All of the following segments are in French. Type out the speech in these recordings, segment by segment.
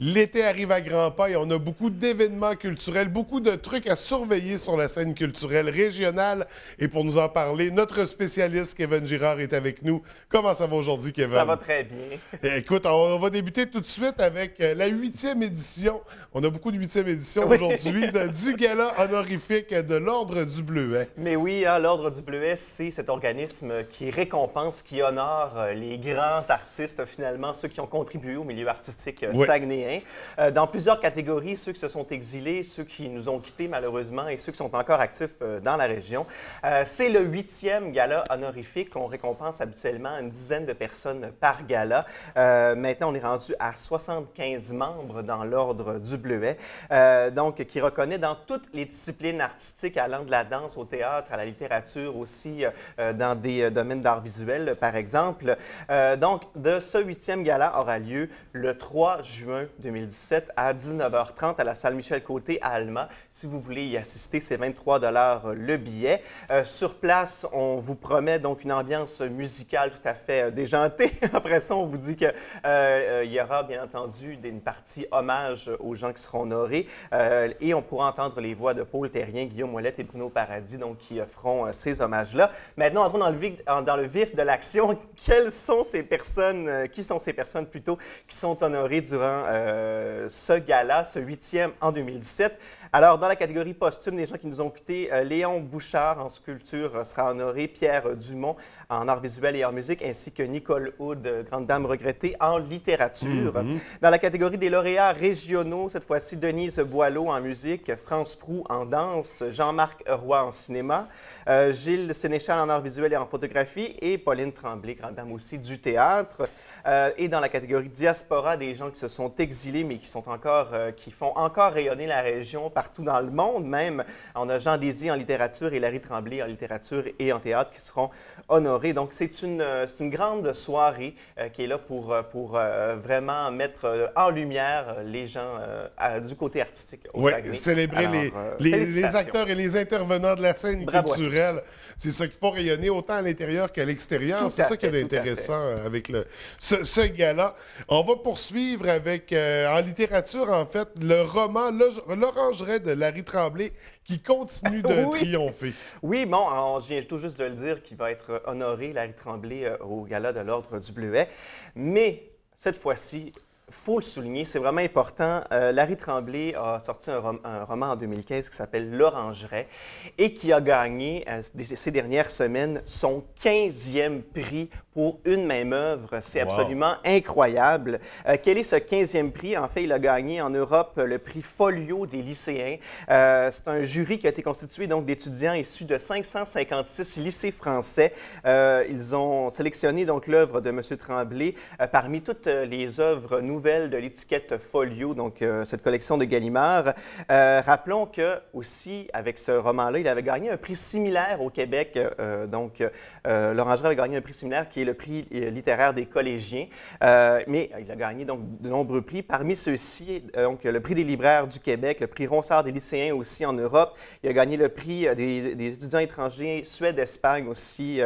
L'été arrive à grands pas et on a beaucoup d'événements culturels, beaucoup de trucs à surveiller sur la scène culturelle régionale. Et pour nous en parler, notre spécialiste Kevin Girard est avec nous. Comment ça va aujourd'hui, Kevin? Ça va très bien. Écoute, on va débuter tout de suite avec la 8e édition. On a beaucoup de 8e édition aujourd'hui du gala honorifique de l'Ordre du Bleuet. Mais oui, hein, l'Ordre du Bleuet, c'est cet organisme qui récompense, qui honore les grands artistes, finalement, ceux qui ont contribué au milieu artistique saguenéen. Dans plusieurs catégories, ceux qui se sont exilés, ceux qui nous ont quittés malheureusement et ceux qui sont encore actifs dans la région. C'est le 8e gala honorifique. On récompense habituellement une dizaine de personnes par gala. Maintenant, on est rendu à 75 membres dans l'Ordre du Bleuet, donc qui reconnaît dans toutes les disciplines artistiques, allant de la danse au théâtre, à la littérature, aussi dans des domaines d'art visuel, par exemple. Donc, de ce 8e gala aura lieu le 3 juin 2017 à 19h30 à la salle Michel-Côté à Alma. Si vous voulez y assister, c'est 23 $ le billet. Sur place, on vous promet donc une ambiance musicale tout à fait déjantée. Après ça, on vous dit qu'il y aura bien entendu une partie hommage aux gens qui seront honorés et on pourra entendre les voix de Paul Terrien, Guillaume Ouellette et Bruno Paradis donc, qui feront ces hommages-là. Maintenant, entrons dans le vif de l'action. Quelles sont ces personnes, qui sont ces personnes plutôt, qui sont honorées durant ce gala, ce 8e en 2017. Alors, dans la catégorie posthume, des gens qui nous ont quittés, Léon Bouchard en sculpture sera honoré, Pierre Dumont en art visuel et en musique, ainsi que Nicole Hood, grande dame regrettée, en littérature. Dans la catégorie des lauréats régionaux, cette fois-ci, Denise Boileau en musique, France Proulx en danse, Jean-Marc Roy en cinéma, Gilles Sénéchal en art visuel et en photographie et Pauline Tremblay, grande dame aussi du théâtre. Et dans la catégorie diaspora, des gens qui se sont exilés mais qui sont encore, qui font encore rayonner la région partout dans le monde même. On a Jean Désy en littérature et Larry Tremblay en littérature et en théâtre qui seront honorés. Donc, c'est une grande soirée qui est là pour vraiment mettre en lumière les gens du côté artistique au Saguenay. Célébrer les acteurs et les intervenants de la scène culturelle. C'est ça qu'il faut rayonner autant à l'intérieur qu'à l'extérieur. C'est ça qui est intéressant avec ce gala. On va poursuivre avec, en littérature, en fait, le roman L'Orangeraie de Larry Tremblay qui continue de triompher. Oui, bon, je viens tout juste de le dire qu'il va être honoré, Larry Tremblay, au gala de l'Ordre du Bleuet. Mais cette fois-ci, il faut le souligner, c'est vraiment important. Larry Tremblay a sorti un roman en 2015 qui s'appelle L'Orangeraie et qui a gagné ces dernières semaines son 15e prix pour une même œuvre. C'est absolument incroyable. Quel est ce 15e prix? En fait, il a gagné en Europe le prix Folio des lycéens. C'est un jury qui a été constitué donc d'étudiants issus de 556 lycées français. Ils ont sélectionné donc l'œuvre de M. Tremblay parmi toutes les œuvres nouvelles de l'étiquette Folio, donc cette collection de Gallimard. Rappelons que aussi avec ce roman-là, il avait gagné un prix similaire au Québec. L'Orangeraie avait gagné un prix similaire qui est le prix littéraire des collégiens. Mais il a gagné donc de nombreux prix. Parmi ceux-ci, donc le prix des libraires du Québec, le prix Ronsard des lycéens aussi en Europe. Il a gagné le prix des étudiants étrangers Suède-Espagne aussi.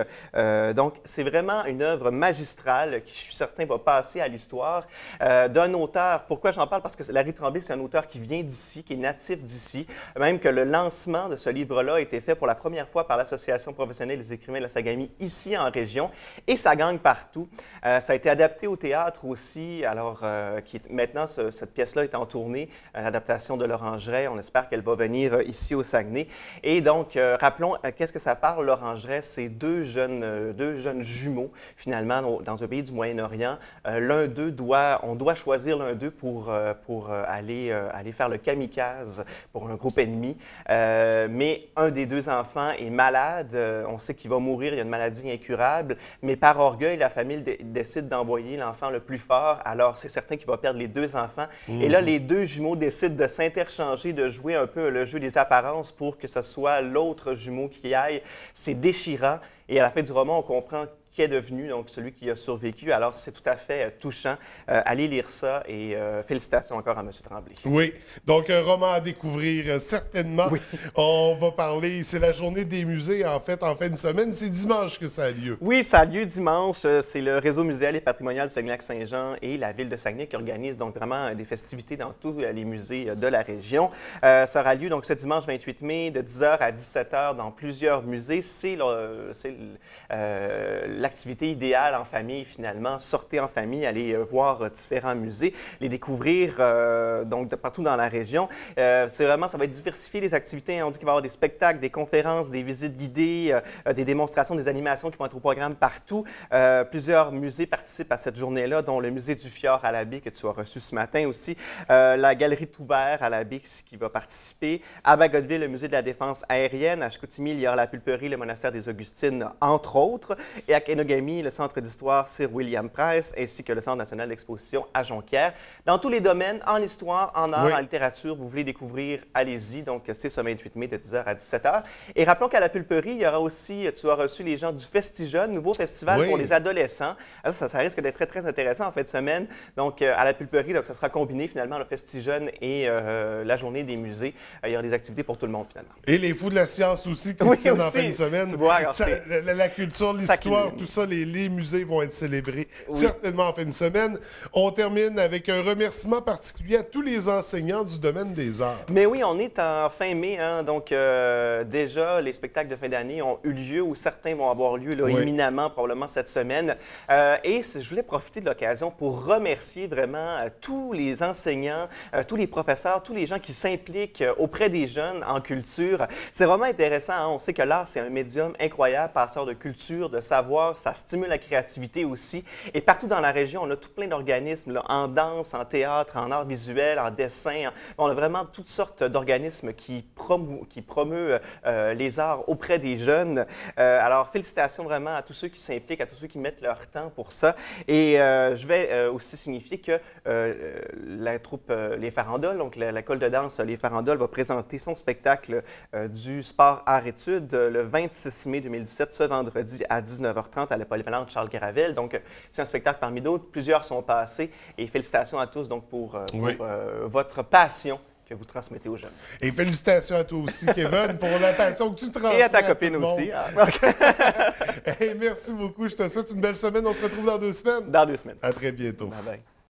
Donc, c'est vraiment une œuvre magistrale qui, je suis certain, va passer à l'histoire d'un auteur. Pourquoi j'en parle? Parce que Larry Tremblay, c'est un auteur qui vient d'ici, qui est natif d'ici. Même que le lancement de ce livre-là a été fait pour la première fois par l'Association professionnelle des écrivains de la Sagamie ici en région. Et ça gagne partout. Ça a été adapté au théâtre aussi. Alors, maintenant, cette pièce-là est en tournée, l'adaptation de L'Orangeraie. On espère qu'elle va venir ici au Saguenay. Et donc, rappelons, qu'est-ce que ça parle, L'Orangeraie? C'est deux jeunes jumeaux, finalement, dans un pays du Moyen-Orient. L'un d'eux on doit choisir l'un d'eux pour aller faire le kamikaze pour un groupe ennemi. Mais un des deux enfants est malade. On sait qu'il va mourir, il y a une maladie incurable. Mais par orgueil, la famille décide d'envoyer l'enfant le plus fort. Alors, c'est certain qu'il va perdre les deux enfants. Et là, les deux jumeaux décident de s'interchanger, de jouer un peu le jeu des apparences pour que ce soit l'autre jumeau qui aille. C'est déchirant. Et à la fin du roman, on comprend qu'est devenu donc celui qui a survécu. Alors, c'est tout à fait touchant. Allez lire ça et félicitations encore à M. Tremblay. Oui, donc un roman à découvrir certainement. Oui. On va parler, c'est la journée des musées en fait, en fin de semaine. C'est dimanche que ça a lieu. Oui, ça a lieu dimanche. C'est le réseau muséal et patrimonial du Saguenay-Lac-Saint-Jean et la ville de Saguenay qui organise donc vraiment des festivités dans tous les musées de la région. Ça aura lieu donc ce dimanche 28 mai de 10h à 17h dans plusieurs musées. C'est l'activité idéale en famille finalement. Sortez en famille, allez voir différents musées, les découvrir donc de partout dans la région. C'est vraiment, ça va être diversifié les activités. On dit qu'il va y avoir des spectacles, des conférences, des visites guidées, des démonstrations, des animations qui vont être au programme partout. Plusieurs musées participent à cette journée-là, dont le musée du Fjord à la baie que tu as reçu ce matin aussi, la galerie Touvert à la baie qui va participer, à Bagotville, le musée de la défense aérienne, à Chicoutimi, il y aura la pulperie, le monastère des Augustines, entre autres, et à Kenogami, le centre d'histoire Sir William Price, ainsi que le centre national d'exposition à Jonquière. Dans tous les domaines, en histoire, en art, en littérature, vous voulez découvrir, allez-y. Donc, c'est ce 28 mai de 10h à 17h. Et rappelons qu'à la pulperie, il y aura aussi, tu as reçu les gens du Festijeune, nouveau festival pour les adolescents. Ça risque d'être très, très intéressant en fin de semaine. Donc, à la pulperie, donc, ça sera combiné finalement le Festijeune et la journée des musées. Il y aura des activités pour tout le monde finalement. Et les fous de la science aussi qui se tiennent en fin de semaine. Tu vois, alors, la culture, l'histoire, tout ça, les musées vont être célébrés certainement en fin de semaine. On termine avec un remerciement particulier à tous les enseignants du domaine des arts. Mais oui, on est en fin mai, hein, donc déjà, les spectacles de fin d'année ont eu lieu ou certains vont avoir lieu là, imminemment, probablement cette semaine. Et je voulais profiter de l'occasion pour remercier vraiment tous les enseignants, tous les professeurs, tous les gens qui s'impliquent auprès des jeunes en culture. C'est vraiment intéressant, hein? On sait que l'art, c'est un médium incroyable, passeur de culture, de savoir, ça stimule la créativité aussi. Et partout dans la région, on a tout plein d'organismes, en danse, en théâtre, en art visuel, en dessin. On a vraiment toutes sortes d'organismes qui promeuvent les arts auprès des jeunes. Alors, félicitations vraiment à tous ceux qui s'impliquent, à tous ceux qui mettent leur temps pour ça. Et je vais aussi signifier que la troupe Les Farandoles, donc l'école de danse Les Farandoles, va présenter son spectacle du sport art-études le 26 mai 2017, ce vendredi à 19h30 à la polyvalente Charles Gravel. Donc, c'est un spectacle parmi d'autres. Plusieurs sont passés. Et félicitations à tous donc, pour votre passion que vous transmettez aux jeunes. Et félicitations à toi aussi, Kevin, pour la passion que tu transmets. Et à ta copine aussi. Hey, merci beaucoup. Je te souhaite une belle semaine. On se retrouve dans 2 semaines. Dans 2 semaines. À très bientôt. Bye bye.